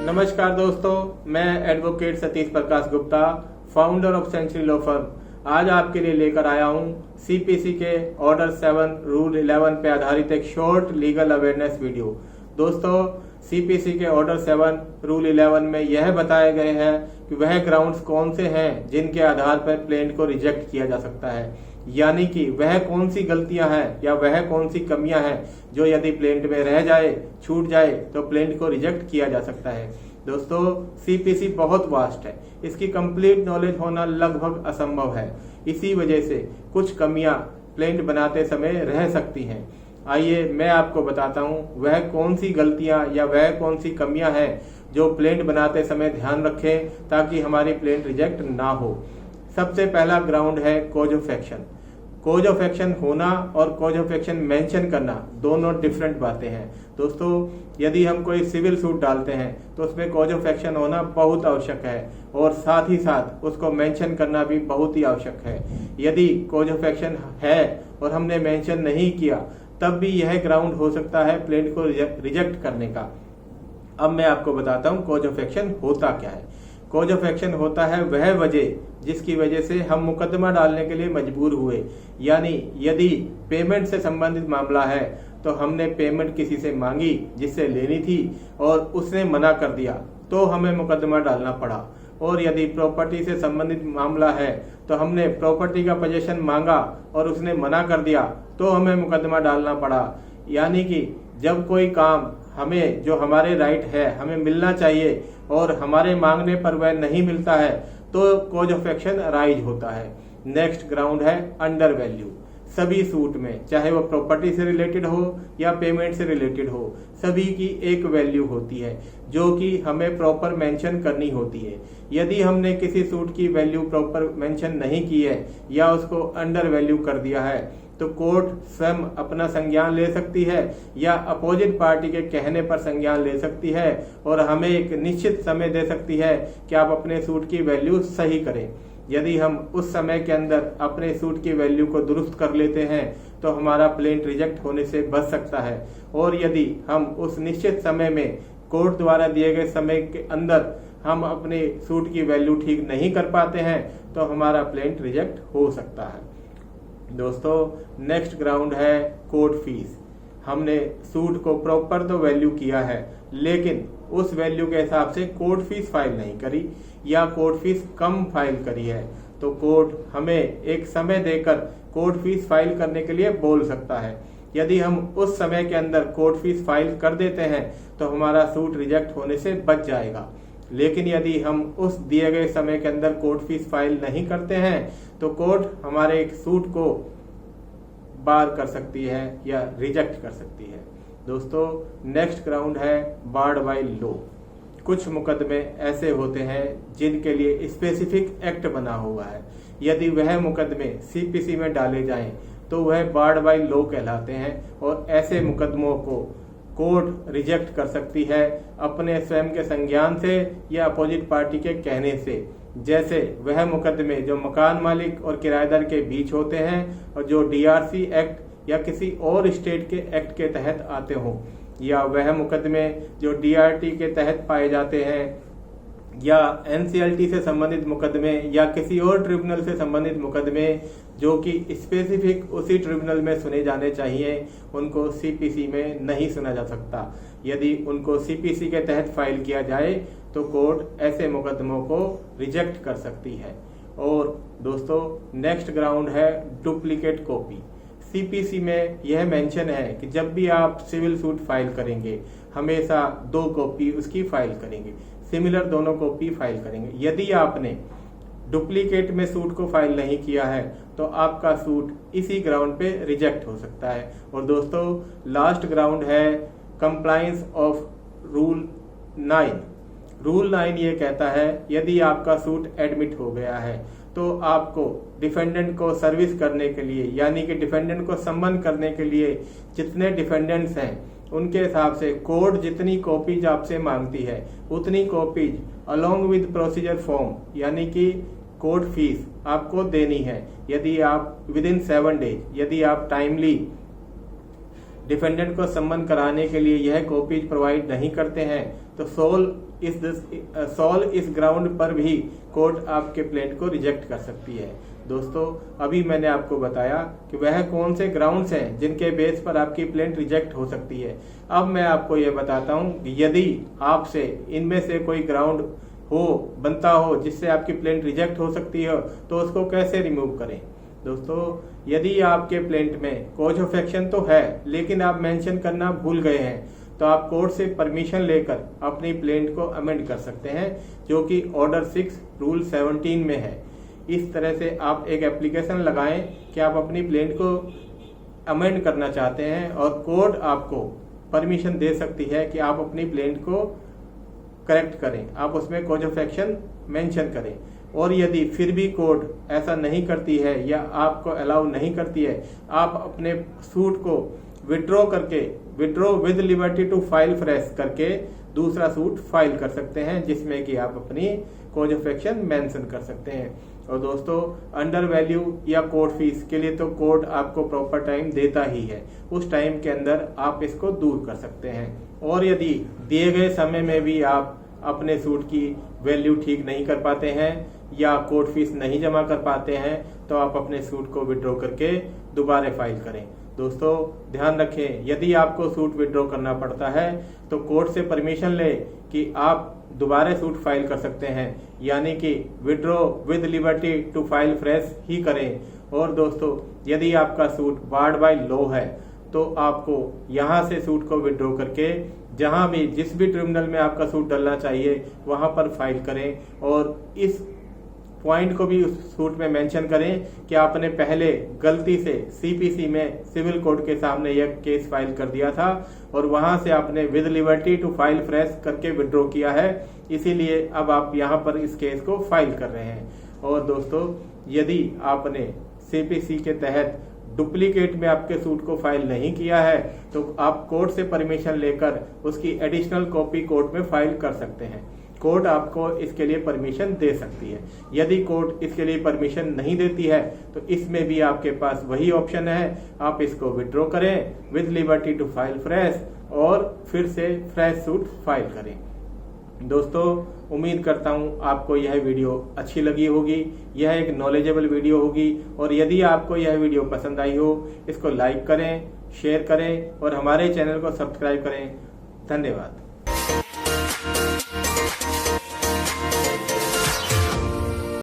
नमस्कार दोस्तों, मैं advocate Satish Prakash Gupta, founder of Century Law Firm, आज आपके लिए लेकर आया हूं सीपीसी के ऑर्डर 7 रूल 11 पे आधारित एक शॉर्ट लीगल अवेयरनेस वीडियो। दोस्तों, सीपीसी के ऑर्डर 7 रूल 11 में यह बताए गए हैं कि वह ग्राउंड्स कौन से हैं जिनके आधार पर प्लेंट को रिजेक्ट किया जा सकता है, यानी कि वह कौन सी गलतियां हैं या वह कौन सी कमियां हैं जो यदि प्लेंट में रह जाए, छूट जाए तो प्लेंट को रिजेक्ट किया जा सकता है। दोस्तों, सीपीसी बहुत वास्ट है, इसकी कंप्लीट नॉलेज होना लगभग असंभव है। इसी वजह से कुछ कमियां प्लेंट बनाते समय रह सकती हैं। आइए मैं आपको बताता हूं वह कौन सी गलतियां या वह कौन सी कमियां हैं जो प्लेंट बनाते समय ध्यान रखें ताकि हमारी प्लेंट रिजेक्ट ना हो। सबसे पहला ग्राउंड है cause of action. Cause of action होना और कॉज ऑफ एक्शन मेंशन करना दोनों डिफरेंट बातें हैं। दोस्तों, यदि हम कोई सिविल सूट डालते हैं तो उसमें कॉज ऑफ एक्शन होना बहुत आवश्यक है और साथ ही साथ उसको मेंशन करना भी बहुत ही आवश्यक है। यदि कॉज ऑफ एक्शन है और हमने मेंशन नहीं किया तब भी यह ग्राउंड हो सकता है प्लेंट को रिजेक्ट करने का। अब मैं आपको बताता हूं कॉज ऑफ एक्शन होता क्या है। कॉज ऑफ एक्शन होता है वह वजह जिसकी वजह से हम मुकदमा डालने के लिए मजबूर हुए, यानी यदि पेमेंट से संबंधित मामला है तो हमने पेमेंट किसी से मांगी जिससे लेनी थी और उसने मना कर दिया तो हमें मुकदमा डालना पड़ा। और यदि प्रॉपर्टी से संबंधित मामला है तो हमने प्रॉपर्टी का पोजीशन मांगा और उसने मना कर दिया तो हमें मुकदमा डालना पड़ा। यानी कि जब कोई काम हमें जो हमारे राइट है हमें मिलना चाहिए और हमारे मांगने पर वह नहीं मिलता है तो कॉज ऑफ एक्शन राइज होता है। नेक्स्ट ग्राउंड है अंडर वैल्यू। सभी सूट में, चाहे वो प्रॉपर्टी से रिलेटेड हो या पेमेंट से रिलेटेड हो, सभी की एक वैल्यू होती है जो कि हमें प्रॉपर मेंशन करनी होती है। यदि हमने किसी सूट की वैल्यू प्रॉपर मेंशन नहीं की है या उसको अंडर वैल्यू कर दिया है तो कोर्ट स्वयं अपना संज्ञान ले सकती है या अपोजिट पार्टी के कहने पर संज्ञान ले सकती है और हमें एक निश्चित समय दे सकती है कि आप अपने सूट की वैल्यू सही करें। यदि हम उस समय के अंदर अपने सूट की वैल्यू को दुरुस्त कर लेते हैं तो हमारा प्लेंट रिजेक्ट होने से बच सकता है। और यदि हम उस निश्चित समय में कोर्ट द्वारा दिए गए समय के अंदर हम अपने सूट की वैल्यू ठीक नहीं कर पाते हैं तो हमारा प्लेंट रिजेक्ट हो सकता है। दोस्तों, नेक्स्ट ग्राउंड है कोर्ट फीस। हमने सूट को प्रॉपर तो वैल्यू किया है लेकिन उस वैल्यू के हिसाब से कोर्ट फीस फाइल नहीं करी या कोर्ट फीस कम फाइल करी है तो कोर्ट हमें एक समय देकर कोर्ट फीस फाइल करने के लिए बोल सकता है। यदि हम उस समय के अंदर कोर्ट फीस फाइल कर देते हैं तो हमारा सूट रिजेक्ट होने से बच जाएगा। लेकिन यदि हम उस दिए गए समय के अंदर कोर्ट फीस फाइल नहीं करते हैं तो कोर्ट हमारे एक सूट को बार कर सकती है या रिजेक्ट कर सकती है। दोस्तों, नेक्स्ट ग्राउंड है बार्ड बाय लॉ। कुछ मुकदमे ऐसे होते हैं जिनके लिए स्पेसिफिक एक्ट बना हुआ है। यदि वह मुकदमे सीपीसी में डाले जाएं तो वह बार्ड बाय लॉ कहलाते हैं और ऐसे मुकदमों को कोर्ट रिजेक्ट कर सकती है अपने स्वयं के संज्ञान से या अपोजिट पार्टी के कहने से। जैसे वह मुकदमे जो मकान मालिक और किराएदार के बीच होते हैं और जो डीआरसी एक्ट या किसी और स्टेट के एक्ट के तहत आते हों, या वह मुकदमे जो डीआरटी के तहत पाए जाते हैं या एनसीएलटी से संबंधित मुकदमे या किसी और ट्रिब्यूनल से संबंधित मुकदमे जो कि स्पेसिफिक उसी ट्रिब्यूनल में सुने जाने चाहिए, उनको सीपीसी में नहीं सुना जा सकता। यदि उनको सीपीसी के तहत फाइल किया जाए तो कोर्ट ऐसे मुकदमों को रिजेक्ट कर सकती है। और दोस्तों, नेक्स्ट ग्राउंड है डुप्लीकेट कॉपी। सीपीसी में यह मेंशन है कि जब भी आप सिविल सूट फाइल करेंगे हमेशा 2 कॉपी उसकी फाइल करेंगे, सिमिलर दोनों कॉपी फाइल करेंगे। यदि आपने डुप्लीकेट में सूट को फाइल नहीं किया है तो आपका सूट इसी ग्राउंड पे रिजेक्ट हो सकता है। और दोस्तों, लास्ट ग्राउंड है कंप्लायंस ऑफ रूल 9। रूल 9 ये कहता है यदि आपका सूट एडमिट हो गया है तो आपको डिफेंडेंट को सर्विस करने के लिए, यानी कि डिफेंडेंट को सम्मन करने के लिए जितने डिफेंडेंट्स हैं उनके हिसाब से कोर्ट जितनी कॉपीज आपसे मांगती है उतनी copies along with procedure form, यानी कि कोर्ट फीस आपको देनी है। यदि आप विद इन 7 डेज, यदि आप टाइमली डिफेंडेंट को सम्मन कराने के लिए यह कॉपीज प्रोवाइड नहीं करते हैं तो सोल इस ग्राउंड पर भी कोर्ट आपके प्लेंट को रिजेक्ट कर सकती है। दोस्तों, अभी मैंने आपको बताया कि वह कौन से ग्राउंड्स हैं जिनके बेस पर आपकी प्लेंट रिजेक्ट हो सकती है। अब मैं आपको यह बताता हूं कि यदि आपसे इनमें से कोई ग्राउंड बनता हो जिससे आपकी प्लेंट रिजेक्ट हो सकती है तो उसको कैसे रिमूव करें। दोस्तों, यदि आपके प्लेंट में कॉज ऑफ एक्शन तो है लेकिन आप मेंशन करना भूल गए हैं तो आप कोर्ट से परमिशन लेकर अपनी प्लेंट को अमेंड कर सकते हैं, जो कि ऑर्डर 6 रूल 17 में है। इस तरह से आप एक एप्लीकेशन लगाएं कि आप अपनी प्लेंट को अमेंड करना चाहते हैं और कोर्ट आपको परमिशन दे सकती है कि आप अपनी प्लेंट को करेक्ट करें, आप उसमें कॉज ऑफ एक्शन मेंशन करें। और यदि फिर भी कोर्ट ऐसा नहीं करती है या आपको अलाउ नहीं करती है, आप अपने सूट को withdraw with liberty to file fresh करके दूसरा सूट फाइल कर सकते हैं, जिसमें कि आप अपनी कॉज ऑफ एक्शन मेंशन कर सकते हैं। और दोस्तों, अंडर वैल्यू या कोर्ट फीस के लिए तो कोर्ट आपको प्रॉपर टाइम देता ही है, उस टाइम के अंदर आप इसको दूर कर सकते हैं। और यदि दिए गए समय में भी आप अपने सूट की वैल्यू ठीक नहीं कर पाते हैं या कोर्ट फीस नहीं जमा कर पाते हैं तो आप अपने सूट को विड्रॉ करके दोबारा फाइल करें। दोस्तों, ध्यान रखें, यदि आपको सूट विड्रॉ करना पड़ता है तो कोर्ट से परमिशन ले कि आप दोबारा सूट फाइल कर सकते हैं, यानी कि withdraw with liberty to file fresh ही करें। और दोस्तों, यदि आपका सूट बार्ड बाय लॉ है तो आपको यहां से सूट को विड्रॉ करके जहां भी जिस भी ट्रिब्यूनल में आपका सूट डलना चाहिए वहां पर फाइल करें और इस पॉइंट को भी उस सूट में मेंशन करें कि आपने पहले गलती से सीपीसी में सिविल कोर्ट के सामने यह केस फाइल कर दिया था और वहां से आपने with liberty to file fresh करके विड्रॉ किया है, इसीलिए अब आप यहां पर इस केस को फाइल कर रहे हैं। और दोस्तों, यदि आपने सीपीसी के तहत डुप्लीकेट में आपके सूट को फाइल नहीं किया है तो आप कोर्ट से परमिशन लेकर उसकी एडिशनल कॉपी कोर्ट में फाइल कर सकते हैं। कोर्ट आपको इसके लिए परमिशन दे सकती है। यदि कोर्ट इसके लिए परमिशन नहीं देती है तो इसमें भी आपके पास वही ऑप्शन है, आप इसको विड्रॉ करें with liberty to file fresh और फिर से फ्रेश सूट फाइल करें। दोस्तों, उम्मीद करता हूं आपको यह वीडियो अच्छी लगी होगी, यह एक नॉलेजेबल वीडियो होगी। और यदि आपको यह वीडियो पसंद आई हो, इसको लाइक करें, शेयर करें और हमारे चैनल को सब्सक्राइब करें। धन्यवाद।